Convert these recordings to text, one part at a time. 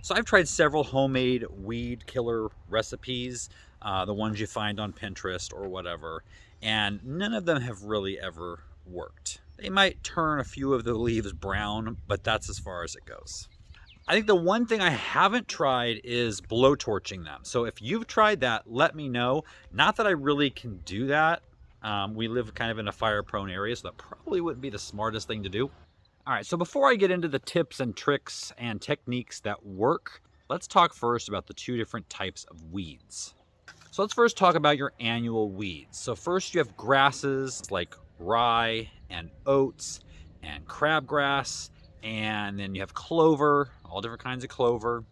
So I've tried several homemade weed killer recipes, the ones you find on Pinterest or whatever, and none of them have really ever worked. They might turn a few of the leaves brown, but that's as far as it goes. I think the one thing I haven't tried is blowtorching them. So if you've tried that, let me know. Not that I really can do that. We live kind of in a fire prone area, so that probably wouldn't be the smartest thing to do. All right, so before I get into the tips and tricks and techniques that work, let's talk first about the two different types of weeds. So let's first talk about your annual weeds. So first you have grasses like rye and oats and crabgrass, and then you have clover, all different kinds of clover.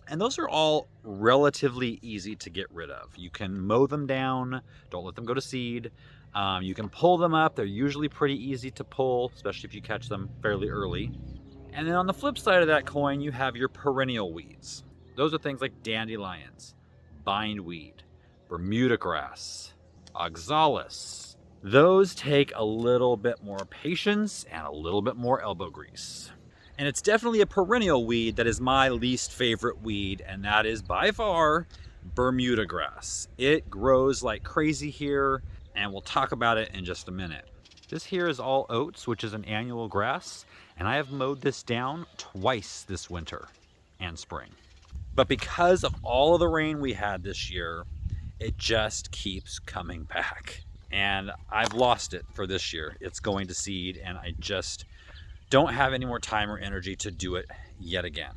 And those are all relatively easy to get rid of. You can mow them down, don't let them go to seed. You can pull them up. They're usually pretty easy to pull, especially if you catch them fairly early. And then on the flip side of that coin, you have your perennial weeds. Those are things like dandelions, bindweed, Bermuda grass, oxalis. Those take a little bit more patience and a little bit more elbow grease. And it's definitely a perennial weed that is my least favorite weed, and that is by far Bermuda grass. It grows like crazy here, and we'll talk about it in just a minute. This here is all oats, which is an annual grass, and I have mowed this down twice this winter and spring. But because of all of the rain we had this year, it just keeps coming back. And I've lost it for this year. It's going to seed, and I just don't have any more time or energy to do it yet again.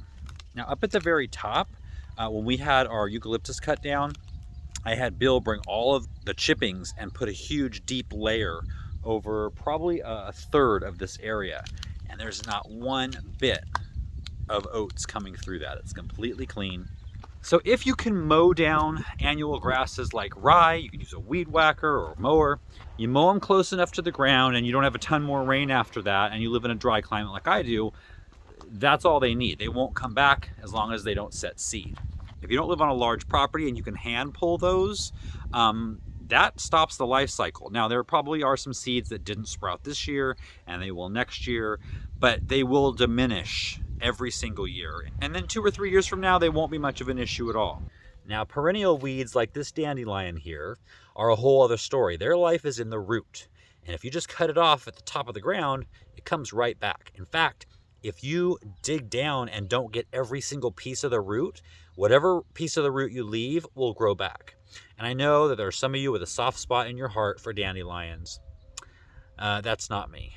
Now, up at the very top, when we had our eucalyptus cut down, I had Bill bring all of the chippings and put a huge deep layer over probably a third of this area. And there's not one bit of oats coming through that. It's completely clean. So if you can mow down annual grasses like rye, you can use a weed whacker or a mower. You mow them close enough to the ground and you don't have a ton more rain after that, and you live in a dry climate like I do, that's all they need. They won't come back as long as they don't set seed. If you don't live on a large property and you can hand pull those, that stops the life cycle. Now, there probably are some seeds that didn't sprout this year and they will next year, but they will diminish every single year. And then 2 or 3 years from now, they won't be much of an issue at all. Now, perennial weeds like this dandelion here are a whole other story. Their life is in the root. And if you just cut it off at the top of the ground, it comes right back. In fact, if you dig down and don't get every single piece of the root, whatever piece of the root you leave will grow back. And I know that there are some of you with a soft spot in your heart for dandelions. That's not me.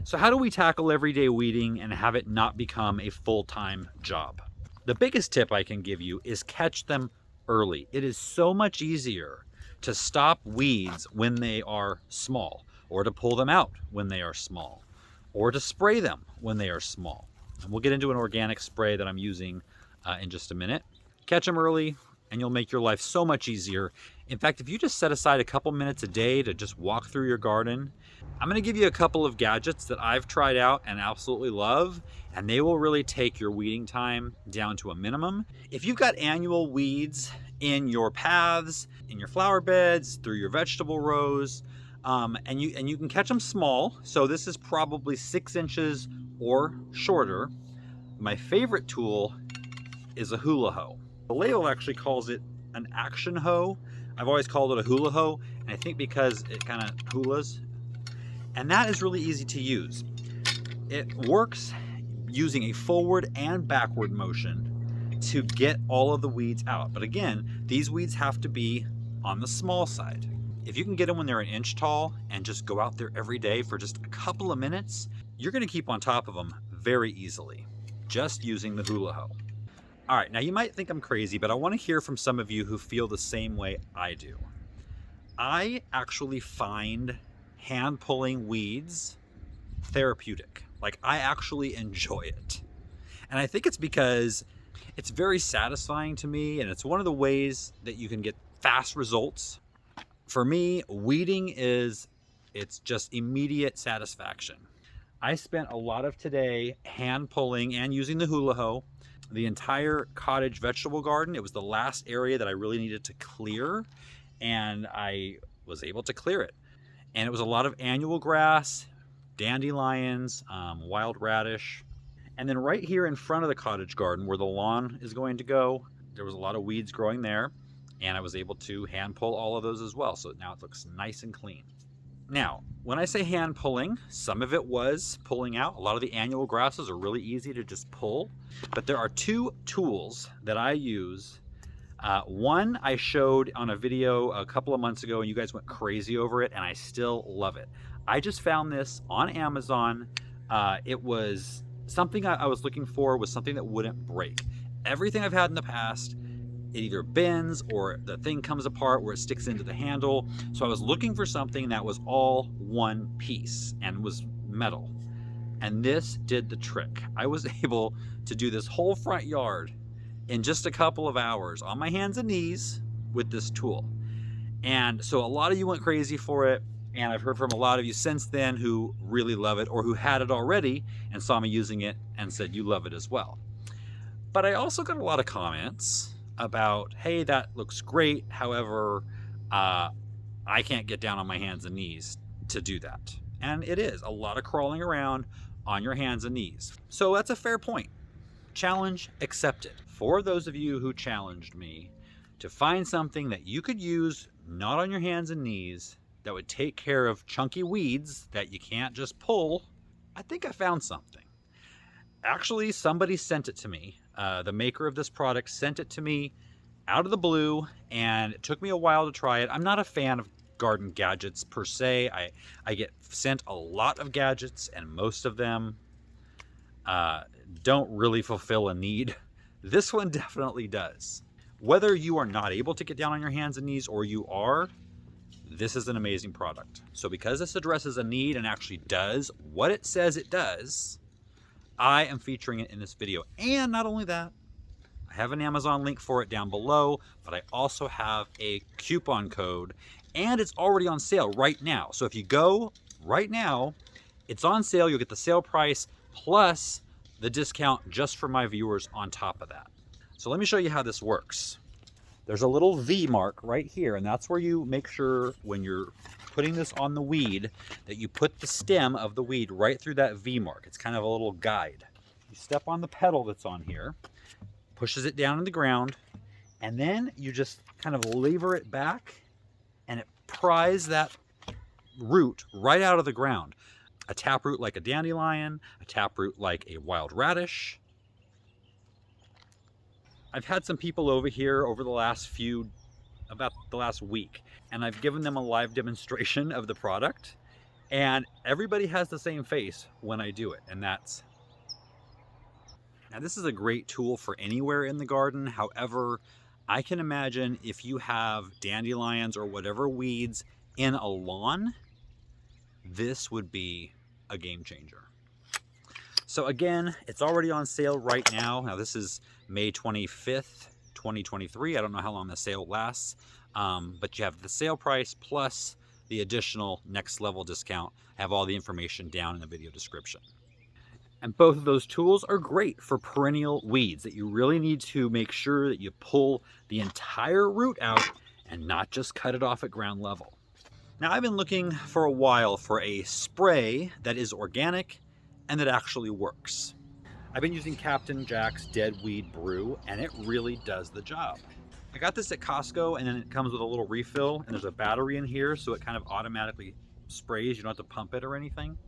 So how do we tackle everyday weeding and have it not become a full-time job? The biggest tip I can give you is catch them early. It is so much easier to stop weeds when they are small, or to pull them out when they are small, or to spray them when they are small. And we'll get into an organic spray that I'm using in just a minute. Catch them early and you'll make your life so much easier. In fact, if you just set aside a couple minutes a day to just walk through your garden, I'm going to give you a couple of gadgets that I've tried out and absolutely love, and they will really take your weeding time down to a minimum. If you've got annual weeds in your paths, in your flower beds, through your vegetable rows, and you can catch them small, so this is probably 6 inches or shorter. My favorite tool is a hula hoe. The label actually calls it an action hoe. I've always called it a hula hoe, and I think because it kind of hulas. And that is really easy to use. It works using a forward and backward motion to get all of the weeds out. But again, these weeds have to be on the small side. If you can get them when they're an inch tall and just go out there every day for just a couple of minutes, you're going to keep on top of them very easily, just using the hula hoe. All right, now you might think I'm crazy, but I want to hear from some of you who feel the same way I do. I actually find hand pulling weeds therapeutic. Like, I actually enjoy it. And I think it's because it's very satisfying to me, and it's one of the ways that you can get fast results. For me, weeding it's just immediate satisfaction. I spent a lot of today hand pulling and using the hula hoe the entire cottage vegetable garden. It was the last area that I really needed to clear, and I was able to clear it. And it was a lot of annual grass, dandelions, wild radish. And then right here in front of the cottage garden where the lawn is going to go, there was a lot of weeds growing there, and I was able to hand pull all of those as well. So now it looks nice and clean. Now, when I say hand pulling, some of it was pulling out. A lot of the annual grasses are really easy to just pull, but there are two tools that I use. One I showed on a video a couple of months ago and you guys went crazy over it, and I still love it. I just found this on Amazon. It was something I was looking for, was something that wouldn't break. Everything I've had in the past, it either bends or the thing comes apart where it sticks into the handle. So I was looking for something that was all one piece and was metal. And this did the trick. I was able to do this whole front yard in just a couple of hours on my hands and knees with this tool. And so a lot of you went crazy for it. And I've heard from a lot of you since then who really love it, or who had it already and saw me using it and said you love it as well. But I also got a lot of comments about, hey, that looks great. However, I can't get down on my hands and knees to do that. And it is a lot of crawling around on your hands and knees. So that's a fair point. Challenge accepted. For those of you who challenged me to find something that you could use not on your hands and knees that would take care of chunky weeds that you can't just pull, I think I found something. Actually, somebody sent it to me. The maker of this product sent it to me out of the blue, and it took me a while to try it. I'm not a fan of garden gadgets per se. I get sent a lot of gadgets, and most of them don't really fulfill a need. This one definitely does. Whether you are not able to get down on your hands and knees or you are, this is an amazing product. So because this addresses a need and actually does what it says it does, I am featuring it in this video. And not only that, I have an Amazon link for it down below, but I also have a coupon code, and it's already on sale right now. So if you go right now, it's on sale. You'll get the sale price plus the discount just for my viewers on top of that. So let me show you how this works. There's a little V mark right here, and that's where you make sure when you're putting this on the weed that you put the stem of the weed right through that V mark. It's kind of a little guide. You step on the pedal that's on here, pushes it down in the ground, and then you just kind of lever it back and it pries that root right out of the ground. A taproot like a dandelion, a taproot like a wild radish. I've had some people over here over the last about the last week, and I've given them a live demonstration of the product, and everybody has the same face when I do it, and that's... Now this is a great tool for anywhere in the garden. However, I can imagine if you have dandelions or whatever weeds in a lawn, this would be a game changer. So again, it's already on sale right now. Now this is May 25th, 2023. I don't know how long the sale lasts, but you have the sale price plus the additional next level discount. I have all the information down in the video description. And both of those tools are great for perennial weeds that you really need to make sure that you pull the entire root out and not just cut it off at ground level. Now I've been looking for a while for a spray that is organic and that actually works. I've been using Captain Jack's Dead Weed Brew, and it really does the job. I got this at Costco, and then it comes with a little refill, and there's a battery in here, so it kind of automatically sprays. You don't have to pump it or anything.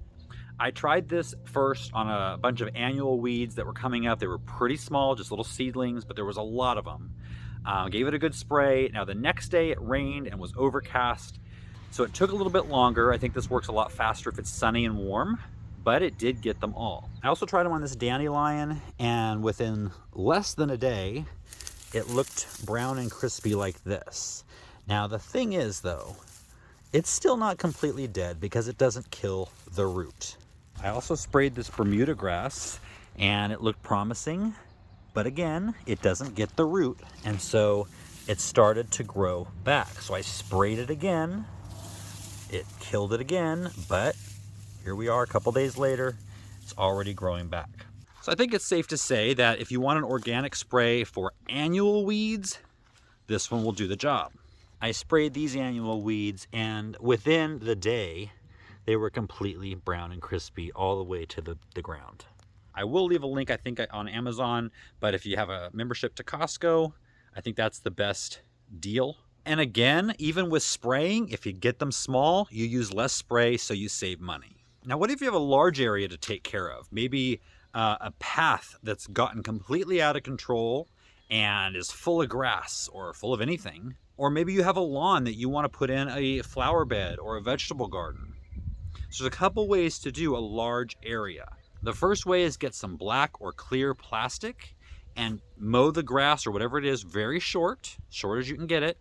I tried this first on a bunch of annual weeds that were coming up. They were pretty small, just little seedlings, but there was a lot of them. Gave it a good spray. Now the next day it rained and was overcast, so it took a little bit longer. I think this works a lot faster if it's sunny and warm, but it did get them all. I also tried them on this dandelion, and within less than a day, it looked brown and crispy like this. Now the thing is though, it's still not completely dead because it doesn't kill the root. I also sprayed this Bermuda grass and it looked promising, but again, it doesn't get the root, and so it started to grow back. So I sprayed it again, it killed it again, but here we are a couple days later, it's already growing back. So I think it's safe to say that if you want an organic spray for annual weeds, this one will do the job. I sprayed these annual weeds, and within the day, they were completely brown and crispy all the way to the ground. I will leave a link, I think, on Amazon, but if you have a membership to Costco, I think that's the best deal. And again, even with spraying, if you get them small, you use less spray so you save money. Now, what if you have a large area to take care of? Maybe a path that's gotten completely out of control and is full of grass or full of anything. Or maybe you have a lawn that you want to put in a flower bed or a vegetable garden. So there's a couple ways to do a large area. The first way is get some black or clear plastic and mow the grass or whatever it is very short as you can get it,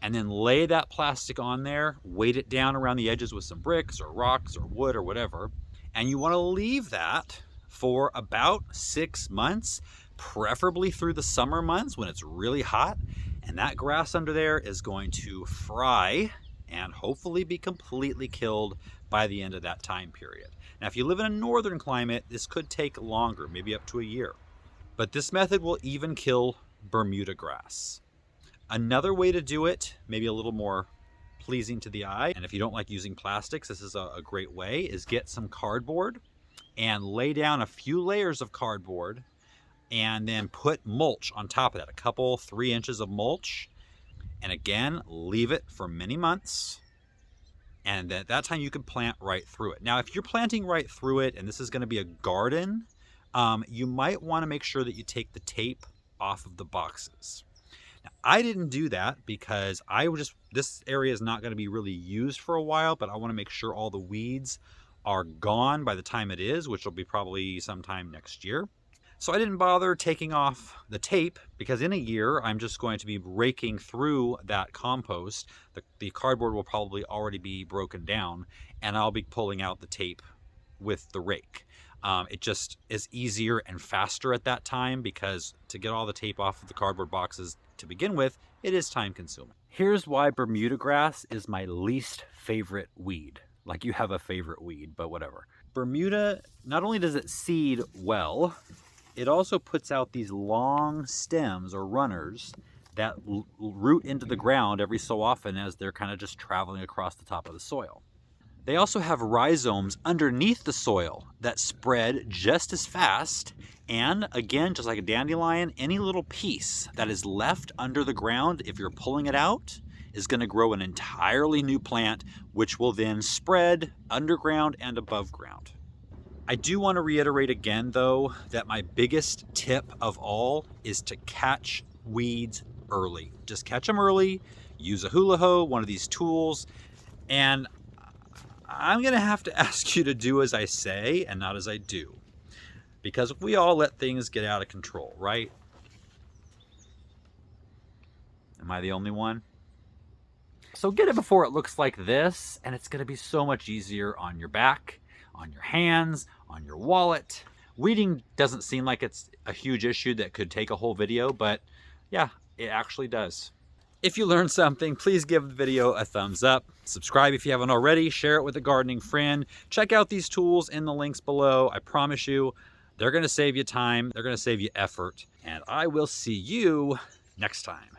and then lay that plastic on there, weight it down around the edges with some bricks or rocks or wood or whatever, and you want to leave that for about 6 months, preferably through the summer months when it's really hot, and that grass under there is going to fry and hopefully be completely killed by the end of that time period. Now, if you live in a northern climate, this could take longer, maybe up to a year. But this method will even kill Bermuda grass. Another way to do it, maybe a little more pleasing to the eye, and if you don't like using plastics, this is a great way, is get some cardboard and lay down a few layers of cardboard and then put mulch on top of that, a couple, 3 inches of mulch. And again, leave it for many months. And at that time you can plant right through it. Now, if you're planting right through it and this is going to be a garden, you might want to make sure that you take the tape off of the boxes. Now, I didn't do that because this area is not going to be really used for a while, but I want to make sure all the weeds are gone by the time it is, which will be probably sometime next year. So I didn't bother taking off the tape because in a year I'm just going to be raking through that compost. The cardboard will probably already be broken down and I'll be pulling out the tape with the rake. It just is easier and faster at that time because to get all the tape off of the cardboard boxes to begin with, it is time consuming. Here's why Bermuda grass is my least favorite weed. Like you have a favorite weed, but whatever. Bermuda, not only does it seed well, it also puts out these long stems or runners that root into the ground every so often as they're kind of just traveling across the top of the soil. They also have rhizomes underneath the soil that spread just as fast. And again, just like a dandelion, any little piece that is left under the ground, if you're pulling it out, is going to grow an entirely new plant, which will then spread underground and above ground. I do want to reiterate again, though, that my biggest tip of all is to catch weeds early. Just catch them early, use a hula hoe, one of these tools, and I'm going to have to ask you to do as I say and not as I do. Because we all let things get out of control, right? Am I the only one? So get it before it looks like this, and it's going to be so much easier on your back, on your hands, on your wallet. Weeding doesn't seem like it's a huge issue that could take a whole video, but yeah, it actually does. If you learned something, please give the video a thumbs up. Subscribe if you haven't already. Share it with a gardening friend. Check out these tools in the links below. I promise you, they're going to save you time. They're going to save you effort. And I will see you next time.